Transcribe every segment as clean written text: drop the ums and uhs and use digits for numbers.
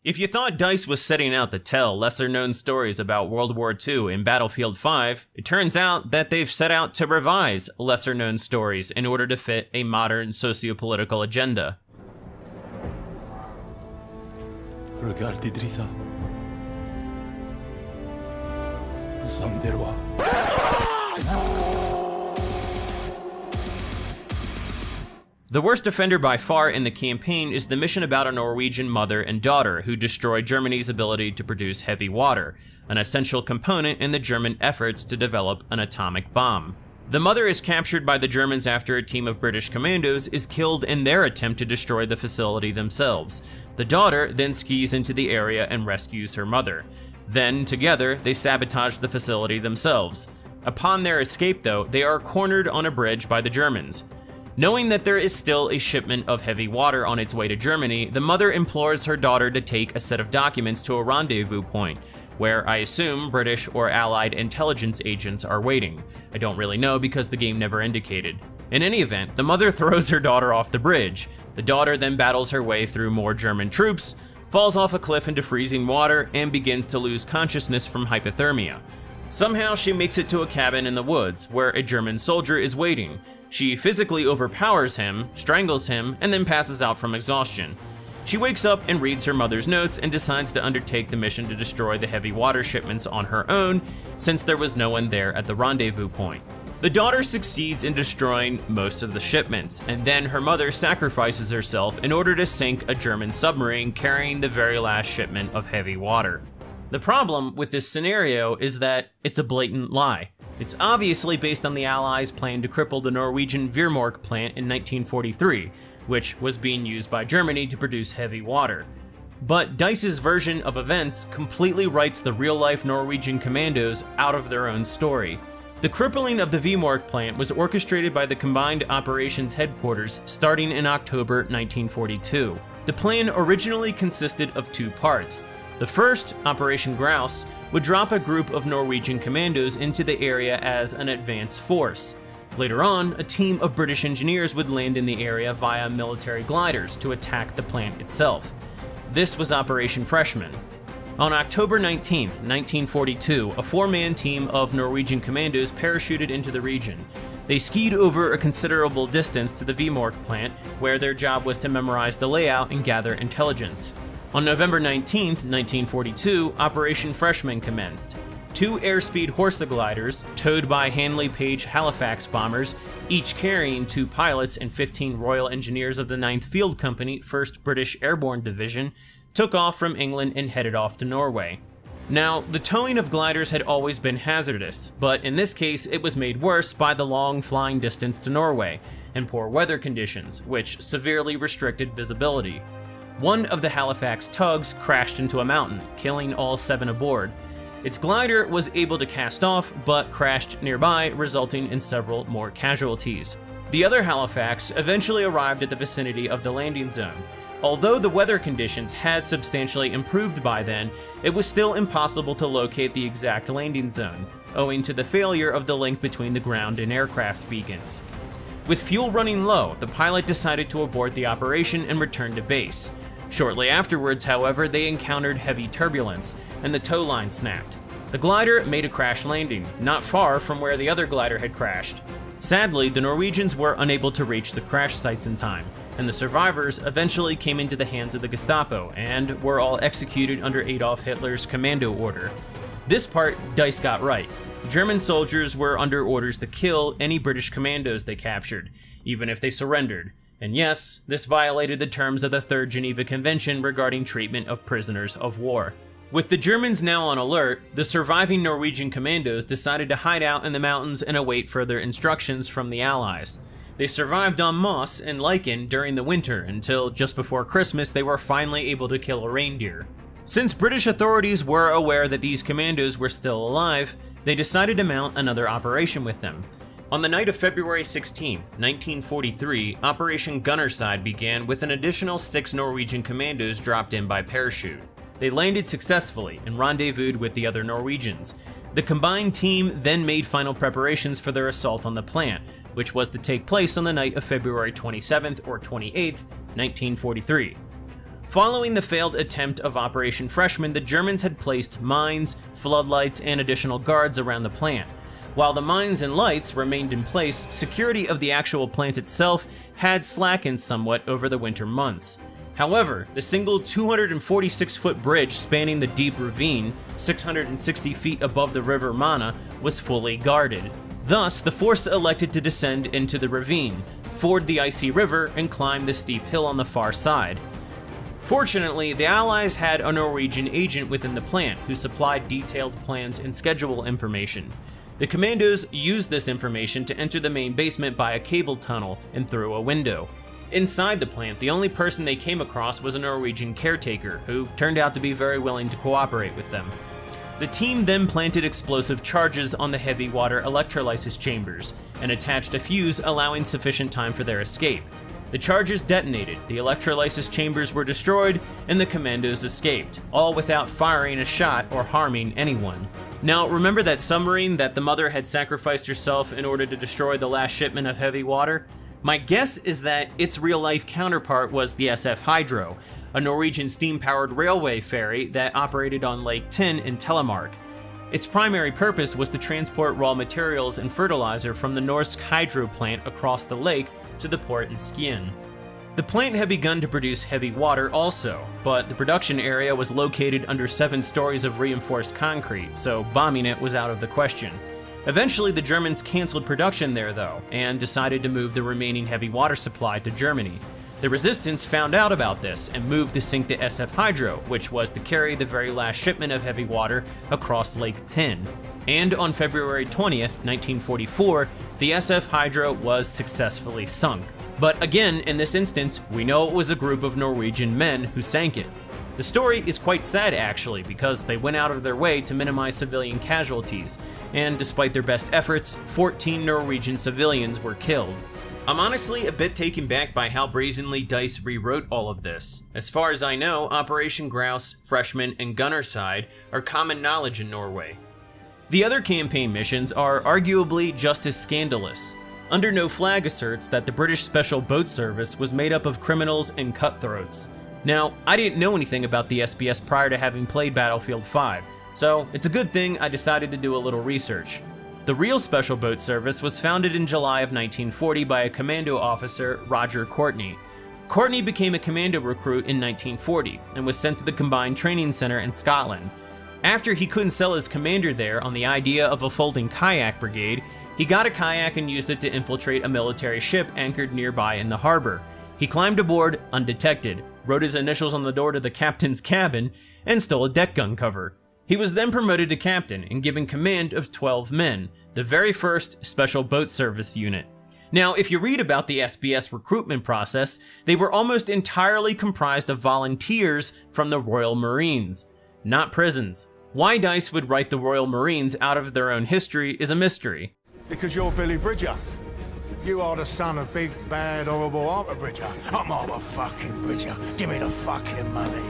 If you thought DICE was setting out to tell lesser-known stories about World War II in Battlefield 5, it turns out that they've set out to revise lesser-known stories in order to fit a modern socio-political agenda. Regarde Idrissa. Nous sommes des rois. The worst offender by far in the campaign is the mission about a Norwegian mother and daughter who destroy Germany's ability to produce heavy water, an essential component in the German efforts to develop an atomic bomb. The mother is captured by the Germans after a team of British commandos is killed in their attempt to destroy the facility themselves. The daughter then skis into the area and rescues her mother. Then, together, they sabotage the facility themselves. Upon their escape, though, they are cornered on a bridge by the Germans. Knowing that there is still a shipment of heavy water on its way to Germany, the mother implores her daughter to take a set of documents to a rendezvous point, where I assume British or Allied intelligence agents are waiting. I don't really know because the game never indicated. In any event, the mother throws her daughter off the bridge. The daughter then battles her way through more German troops, falls off a cliff into freezing water, and begins to lose consciousness from hypothermia. Somehow she makes it to a cabin in the woods, where a German soldier is waiting. She physically overpowers him, strangles him, and then passes out from exhaustion. She wakes up and reads her mother's notes and decides to undertake the mission to destroy the heavy water shipments on her own, since there was no one there at the rendezvous point. The daughter succeeds in destroying most of the shipments, and then her mother sacrifices herself in order to sink a German submarine carrying the very last shipment of heavy water. The problem with this scenario is that it's a blatant lie. It's obviously based on the Allies' plan to cripple the Norwegian Viermark plant in 1943, which was being used by Germany to produce heavy water. But DICE's version of events completely writes the real-life Norwegian commandos out of their own story. The crippling of the Viermark plant was orchestrated by the Combined Operations Headquarters starting in October 1942. The plan originally consisted of two parts. The first, Operation Grouse, would drop a group of Norwegian commandos into the area as an advance force. Later on, a team of British engineers would land in the area via military gliders to attack the plant itself. This was Operation Freshman. On October 19, 1942, a four-man team of Norwegian commandos parachuted into the region. They skied over a considerable distance to the Viermark plant, where their job was to memorize the layout and gather intelligence. On November 19, 1942, Operation Freshman commenced. Two airspeed Horsa gliders, towed by Handley Page Halifax bombers, each carrying two pilots and 15 Royal Engineers of the 9th Field Company, 1st British Airborne Division, took off from England and headed off to Norway. Now, the towing of gliders had always been hazardous, but in this case it was made worse by the long flying distance to Norway and poor weather conditions, which severely restricted visibility. One of the Halifax tugs crashed into a mountain, killing all 7 aboard. Its glider was able to cast off, but crashed nearby, resulting in several more casualties. The other Halifax eventually arrived at the vicinity of the landing zone. Although the weather conditions had substantially improved by then, it was still impossible to locate the exact landing zone, owing to the failure of the link between the ground and aircraft beacons. With fuel running low, the pilot decided to abort the operation and return to base. Shortly afterwards, however, they encountered heavy turbulence, and the tow line snapped. The glider made a crash landing, not far from where the other glider had crashed. Sadly, the Norwegians were unable to reach the crash sites in time, and the survivors eventually came into the hands of the Gestapo and were all executed under Adolf Hitler's commando order. This part DICE got right. German soldiers were under orders to kill any British commandos they captured, even if they surrendered. And yes, this violated the terms of the Third Geneva Convention regarding treatment of prisoners of war. With the Germans now on alert, the surviving Norwegian commandos decided to hide out in the mountains and await further instructions from the Allies. They survived on moss and lichen during the winter until just before Christmas they were finally able to kill a reindeer. Since British authorities were aware that these commandos were still alive, they decided to mount another operation with them. On the night of February 16, 1943, Operation Gunnerside began with an additional 6 Norwegian commandos dropped in by parachute. They landed successfully and rendezvoused with the other Norwegians. The combined team then made final preparations for their assault on the plant, which was to take place on the night of February 27th or 28th, 1943. Following the failed attempt of Operation Freshman, the Germans had placed mines, floodlights, and additional guards around the plant. While the mines and lights remained in place, security of the actual plant itself had slackened somewhat over the winter months. However, the single 246-foot bridge spanning the deep ravine, 660 feet above the river Mana, was fully guarded. Thus, the force elected to descend into the ravine, ford the icy river, and climb the steep hill on the far side. Fortunately, the Allies had a Norwegian agent within the plant who supplied detailed plans and schedule information. The commandos used this information to enter the main basement by a cable tunnel and through a window. Inside the plant, the only person they came across was a Norwegian caretaker, who turned out to be very willing to cooperate with them. The team then planted explosive charges on the heavy water electrolysis chambers, and attached a fuse allowing sufficient time for their escape. The charges detonated, the electrolysis chambers were destroyed, and the commandos escaped, all without firing a shot or harming anyone. Now, remember that submarine that the mother had sacrificed herself in order to destroy the last shipment of heavy water? My guess is that its real-life counterpart was the SF Hydro, a Norwegian steam-powered railway ferry that operated on Lake Tinn in Telemark. Its primary purpose was to transport raw materials and fertilizer from the Norsk hydro plant across the lake to the port in Skien. The plant had begun to produce heavy water also, but the production area was located under 7 stories of reinforced concrete, so bombing it was out of the question. Eventually, the Germans canceled production there though, and decided to move the remaining heavy water supply to Germany. The resistance found out about this and moved to sink the SF Hydro, which was to carry the very last shipment of heavy water across Lake Tinn. And on February 20th, 1944, the SF Hydro was successfully sunk. But again, in this instance, we know it was a group of Norwegian men who sank it. The story is quite sad actually, because they went out of their way to minimize civilian casualties, and despite their best efforts, 14 Norwegian civilians were killed. I'm honestly a bit taken back by how brazenly DICE rewrote all of this. As far as I know, Operation Grouse, Freshman, and Gunnerside are common knowledge in Norway. The other campaign missions are arguably just as scandalous. Under No Flag asserts that the British Special Boat Service was made up of criminals and cutthroats. Now, I didn't know anything about the SBS prior to having played Battlefield 5, so it's a good thing I decided to do a little research. The real Special Boat Service was founded in July of 1940 by a commando officer, Roger Courtney. Courtney became a commando recruit in 1940 and was sent to the Combined Training Center in Scotland. After he couldn't sell his commander there on the idea of a folding kayak brigade, he got a kayak and used it to infiltrate a military ship anchored nearby in the harbor. He climbed aboard undetected, wrote his initials on the door to the captain's cabin, and stole a deck gun cover. He was then promoted to captain and given command of 12 men, the very first Special Boat Service unit. Now, if you read about the SBS recruitment process, they were almost entirely comprised of volunteers from the Royal Marines, not prisons. Why DICE would write the Royal Marines out of their own history is a mystery. Because you're Billy Bridger. You are the son of big, bad, horrible Arthur Bridger. I'm Arthur fucking Bridger. Give me the fucking money.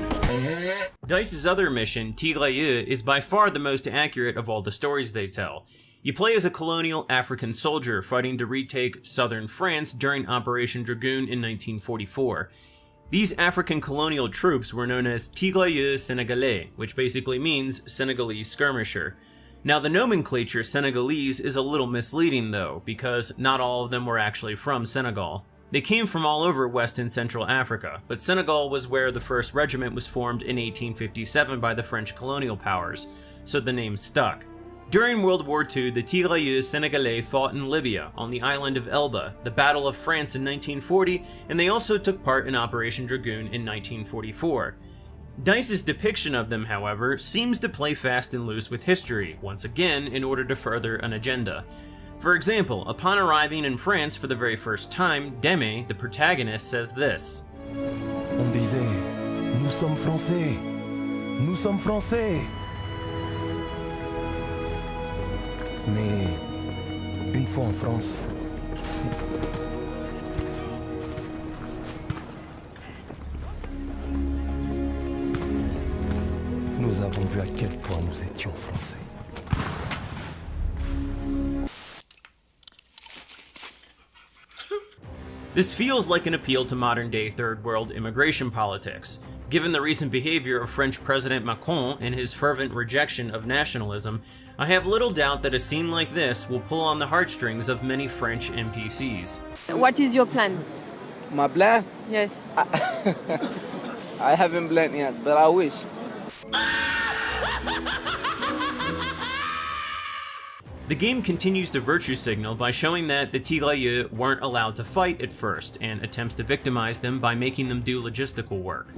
DICE's other mission, Tigre, is by far the most accurate of all the stories they tell. You play as a colonial African soldier fighting to retake southern France during Operation Dragoon in 1944. These African colonial troops were known as Tigre Sénégalais, which basically means Senegalese skirmisher. Now, the nomenclature Senegalese is a little misleading though, because not all of them were actually from Senegal. They came from all over West and Central Africa, but Senegal was where the 1st Regiment was formed in 1857 by the French colonial powers, so the name stuck. During World War II, the Tirailleurs Sénégalais fought in Libya, on the island of Elba, the Battle of France in 1940, and they also took part in Operation Dragoon in 1944. DICE's depiction of them, however, seems to play fast and loose with history, once again in order to further an agenda. For example, upon arriving in France for the very first time, Deme, the protagonist, says this. On disait, nous sommes français. Nous sommes français. Mais une fois en France, nous avons vu à quel point nous étions français. This feels like an appeal to modern-day Third World immigration politics. Given the recent behavior of French President Macron and his fervent rejection of nationalism, I have little doubt that a scene like this will pull on the heartstrings of many French NPCs. What is your plan? My plan? Yes. I haven't planned yet, but I wish. The game continues to virtue signal by showing that the tirailleurs weren't allowed to fight at first, and attempts to victimize them by making them do logistical work.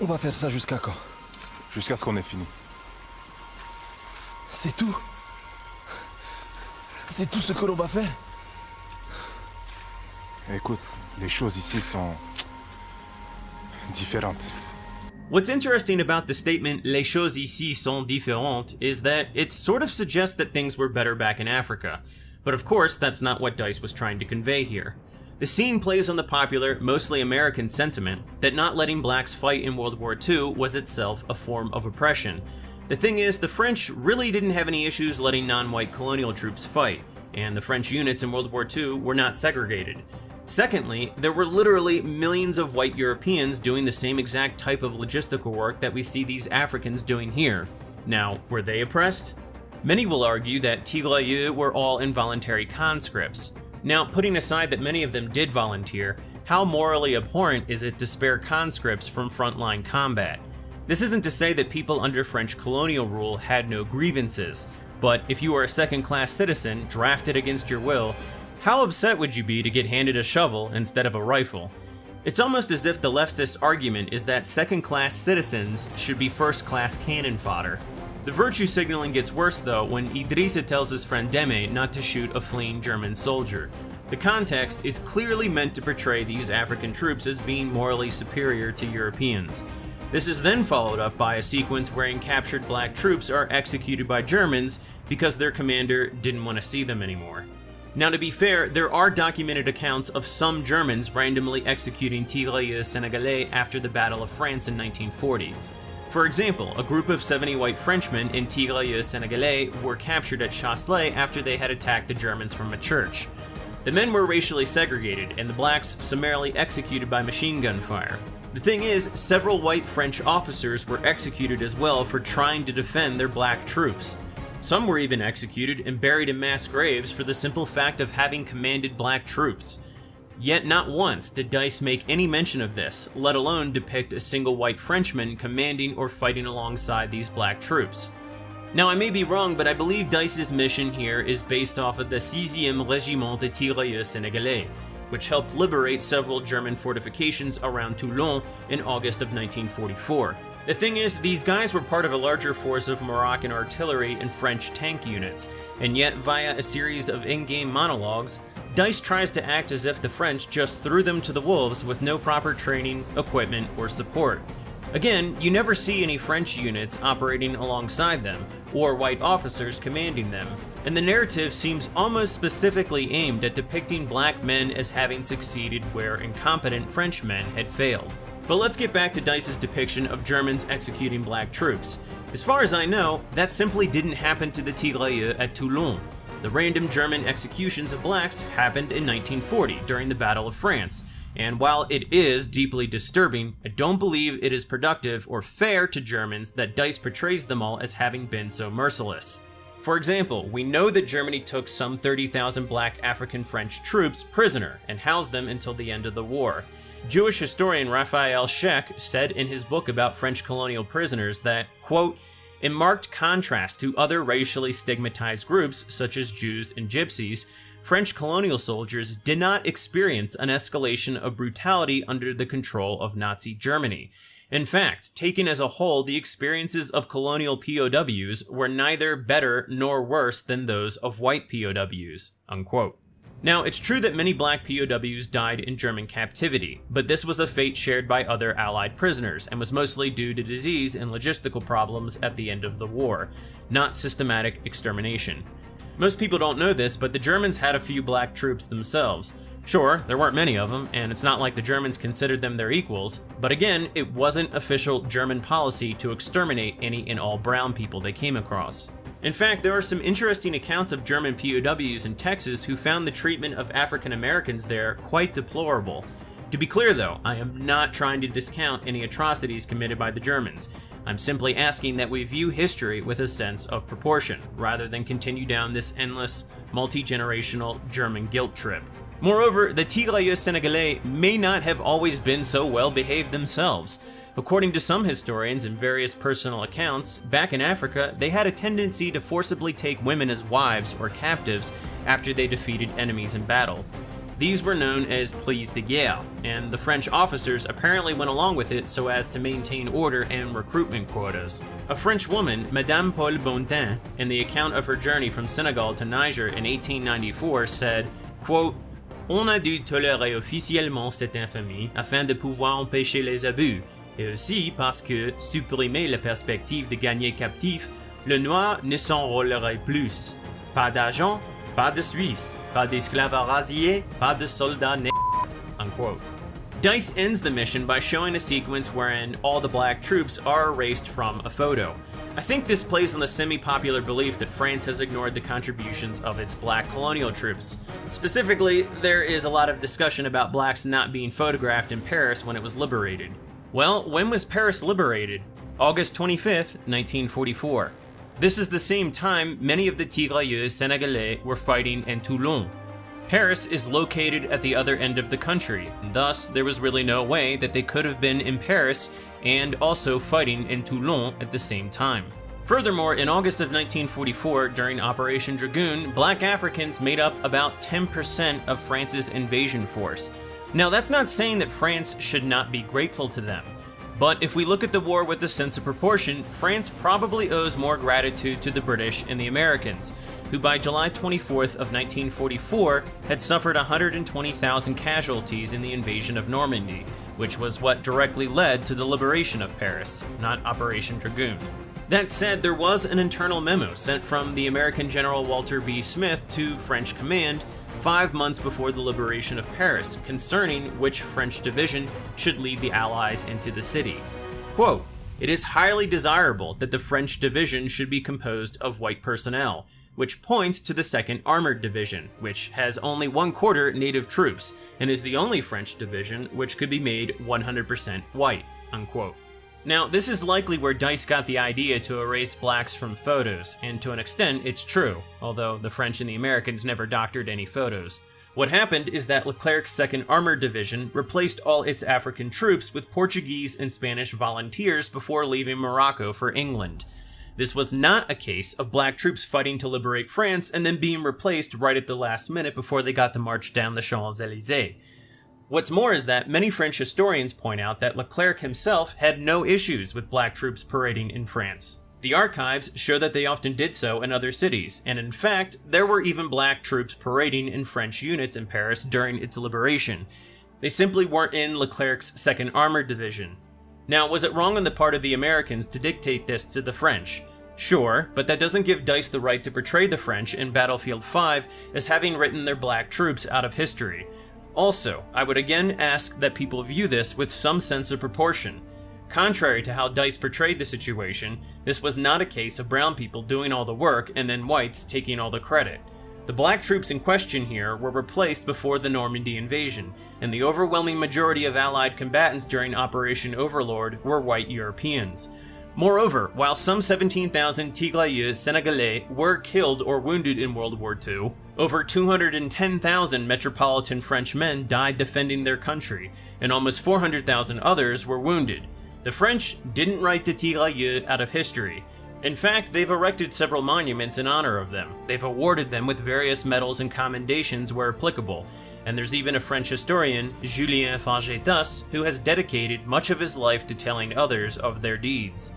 On va faire ça jusqu'à quand? Jusqu'à ce qu'on ait fini. C'est tout? C'est tout ce que l'on va faire? Écoute, les choses ici sont différentes. What's interesting about the statement "Les choses ici sont différentes" is that it sort of suggests that things were better back in Africa. But of course, that's not what DICE was trying to convey here. The scene plays on the popular, mostly American sentiment that not letting blacks fight in World War II was itself a form of oppression. The thing is, the French really didn't have any issues letting non-white colonial troops fight, and the French units in World War II were not segregated. Secondly, there were literally millions of white Europeans doing the same exact type of logistical work that we see these Africans doing here. Now, were they oppressed? Many will argue that tirailleurs were all involuntary conscripts. Now, putting aside that many of them did volunteer, how morally abhorrent is it to spare conscripts from frontline combat? This isn't to say that people under French colonial rule had no grievances, but if you were a second-class citizen drafted against your will, how upset would you be to get handed a shovel instead of a rifle? It's almost as if the leftist argument is that second-class citizens should be first-class cannon fodder. The virtue signaling gets worse though when Idrissa tells his friend Deme not to shoot a fleeing German soldier. The context is clearly meant to portray these African troops as being morally superior to Europeans. This is then followed up by a sequence wherein captured black troops are executed by Germans because their commander didn't want to see them anymore. Now, to be fair, there are documented accounts of some Germans randomly executing tirailleurs sénégalais after the Battle of France in 1940. For example, a group of 70 white Frenchmen in tirailleurs sénégalais were captured at Chasselet after they had attacked the Germans from a church. The men were racially segregated, and the blacks summarily executed by machine gun fire. The thing is, several white French officers were executed as well for trying to defend their black troops. Some were even executed and buried in mass graves for the simple fact of having commanded black troops. Yet not once did DICE make any mention of this, let alone depict a single white Frenchman commanding or fighting alongside these black troops. Now, I may be wrong, but I believe DICE's mission here is based off of the 6e Régiment de Tirailleurs Sénégalais, which helped liberate several German fortifications around Toulon in August of 1944. The thing is, these guys were part of a larger force of Moroccan artillery and French tank units, and yet via a series of in-game monologues, DICE tries to act as if the French just threw them to the wolves with no proper training, equipment, or support. Again, you never see any French units operating alongside them, or white officers commanding them, and the narrative seems almost specifically aimed at depicting black men as having succeeded where incompetent French men had failed. But let's get back to DICE's depiction of Germans executing black troops. As far as I know, that simply didn't happen to the tirailleurs at Toulon. The random German executions of blacks happened in 1940 during the Battle of France, and while it is deeply disturbing, I don't believe it is productive or fair to Germans that DICE portrays them all as having been so merciless. For example, we know that Germany took some 30,000 black African French troops prisoner and housed them until the end of the war. Jewish historian Raphael Scheck said in his book about French colonial prisoners that, quote, "In marked contrast to other racially stigmatized groups such as Jews and Gypsies, French colonial soldiers did not experience an escalation of brutality under the control of Nazi Germany. In fact, taken as a whole, the experiences of colonial POWs were neither better nor worse than those of white POWs," unquote. Now, it's true that many black POWs died in German captivity, but this was a fate shared by other Allied prisoners and was mostly due to disease and logistical problems at the end of the war, not systematic extermination. Most people don't know this, but the Germans had a few black troops themselves. Sure, there weren't many of them, and it's not like the Germans considered them their equals, but again, it wasn't official German policy to exterminate any and all brown people they came across. In fact, there are some interesting accounts of German POWs in Texas who found the treatment of African Americans there quite deplorable. To be clear though, I am not trying to discount any atrocities committed by the Germans. I'm simply asking that we view history with a sense of proportion, rather than continue down this endless, multi-generational German guilt trip. Moreover, the tirailleurs sénégalais may not have always been so well behaved themselves. According to some historians and various personal accounts, back in Africa, they had a tendency to forcibly take women as wives or captives after they defeated enemies in battle. These were known as prises de guerre, and the French officers apparently went along with it so as to maintain order and recruitment quotas. A French woman, Madame Paul Bontin, in the account of her journey from Senegal to Niger in 1894 said, quote, "On a dû tolérer officiellement cette infamie afin de pouvoir empêcher les abus, et aussi parce que, supprimer la perspective de gagner captifs, le noir ne s'enrôlerait plus. Pas d'argent, pas de Suisse, pas d'esclaves rasiés, pas de soldats nègres," unquote. DICE ends the mission by showing a sequence wherein all the black troops are erased from a photo. I think this plays on the semi-popular belief that France has ignored the contributions of its black colonial troops. Specifically, there is a lot of discussion about blacks not being photographed in Paris when it was liberated. Well, when was Paris liberated? August 25th, 1944. This is the same time many of the tirailleurs sénégalais were fighting in Toulon. Paris is located at the other end of the country, and thus there was really no way that they could have been in Paris and also fighting in Toulon at the same time. Furthermore, in August of 1944, during Operation Dragoon, black Africans made up about 10% of France's invasion force. Now, that's not saying that France should not be grateful to them. But if we look at the war with a sense of proportion, France probably owes more gratitude to the British and the Americans, who by July 24th of 1944 had suffered 120,000 casualties in the invasion of Normandy, which was what directly led to the liberation of Paris, not Operation Dragoon. That said, there was an internal memo sent from the American General Walter B. Smith to French command 5 months before the liberation of Paris, concerning which French division should lead the Allies into the city. Quote, "It is highly desirable that the French division should be composed of white personnel," which points to the 2nd Armored Division, which has only 1/4 native troops, and is the only French division which could be made 100% white, unquote. Now, this is likely where DICE got the idea to erase blacks from photos, and to an extent it's true, although the French and the Americans never doctored any photos. What happened is that Leclerc's 2nd Armored Division replaced all its African troops with Portuguese and Spanish volunteers before leaving Morocco for England. This was not a case of black troops fighting to liberate France and then being replaced right at the last minute before they got to march down the Champs-Élysées. What's more is that many French historians point out that Leclerc himself had no issues with black troops parading in France. The archives show that they often did so in other cities, and in fact, there were even black troops parading in French units in Paris during its liberation. They simply weren't in Leclerc's 2nd Armored Division. Now, was it wrong on the part of the Americans to dictate this to the French? Sure, but that doesn't give DICE the right to portray the French in Battlefield 5 as having written their black troops out of history. Also, I would again ask that people view this with some sense of proportion. Contrary to how DICE portrayed the situation, this was not a case of brown people doing all the work and then whites taking all the credit. The black troops in question here were replaced before the Normandy invasion, and the overwhelming majority of Allied combatants during Operation Overlord were white Europeans. Moreover, while some 17,000 tirailleurs sénégalais were killed or wounded in World War II, over 210,000 metropolitan French men died defending their country, and almost 400,000 others were wounded. The French didn't write the tirailleurs out of history. In fact, they've erected several monuments in honor of them. They've awarded them with various medals and commendations where applicable, and there's even a French historian, Julien Fagetas, who has dedicated much of his life to telling others of their deeds.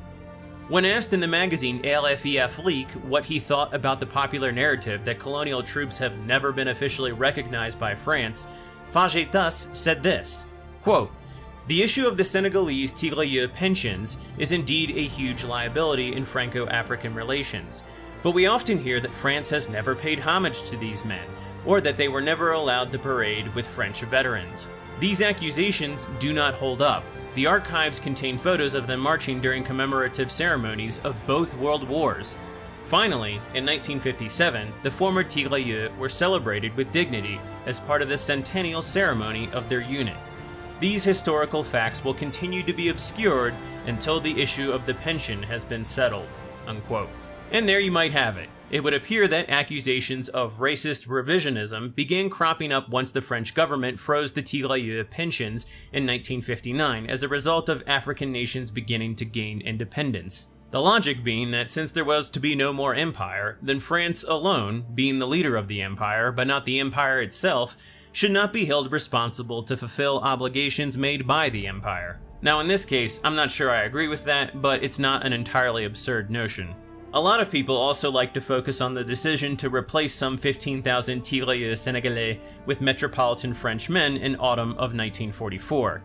When asked in the magazine RFI Afrique what he thought about the popular narrative that colonial troops have never been officially recognized by France, Fagetas said this, quote, "The issue of the Senegalese tirailleurs pensions is indeed a huge liability in Franco-African relations, but we often hear that France has never paid homage to these men, or that they were never allowed to parade with French veterans. These accusations do not hold up. The archives contain photos of them marching during commemorative ceremonies of both world wars. Finally, in 1957, the former tirailleurs were celebrated with dignity as part of the centennial ceremony of their unit. These historical facts will continue to be obscured until the issue of the pension has been settled." Unquote. And there you might have it. It would appear that accusations of racist revisionism began cropping up once the French government froze the tirailleurs pensions in 1959 as a result of African nations beginning to gain independence. The logic being that since there was to be no more empire, then France alone, being the leader of the empire but not the empire itself, should not be held responsible to fulfill obligations made by the empire. Now in this case, I'm not sure I agree with that, but it's not an entirely absurd notion. A lot of people also like to focus on the decision to replace some 15,000 tirailleurs sénégalais with metropolitan French men in autumn of 1944.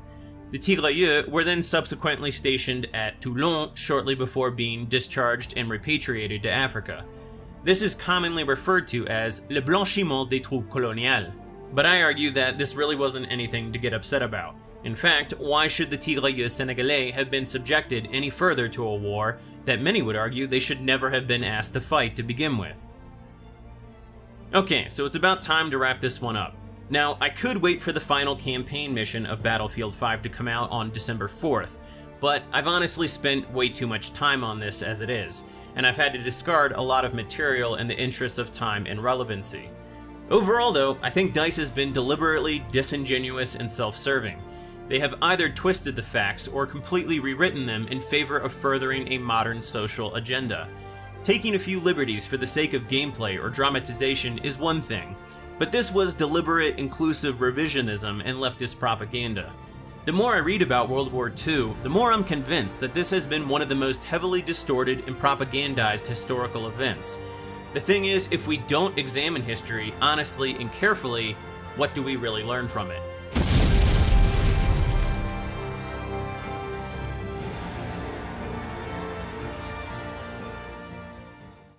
The tirailleurs were then subsequently stationed at Toulon shortly before being discharged and repatriated to Africa. This is commonly referred to as le blanchiment des troupes coloniales. But I argue that this really wasn't anything to get upset about. In fact, why should the tirailleurs sénégalais have been subjected any further to a war that many would argue they should never have been asked to fight to begin with? Okay, so it's about time to wrap this one up. Now, I could wait for the final campaign mission of Battlefield 5 to come out on December 4th, but I've honestly spent way too much time on this as it is, and I've had to discard a lot of material in the interest of time and relevancy. Overall though, I think DICE has been deliberately disingenuous and self-serving. They have either twisted the facts or completely rewritten them in favor of furthering a modern social agenda. Taking a few liberties for the sake of gameplay or dramatization is one thing, but this was deliberate, inclusive revisionism and leftist propaganda. The more I read about World War II, the more I'm convinced that this has been one of the most heavily distorted and propagandized historical events. The thing is, if we don't examine history honestly and carefully, what do we really learn from it?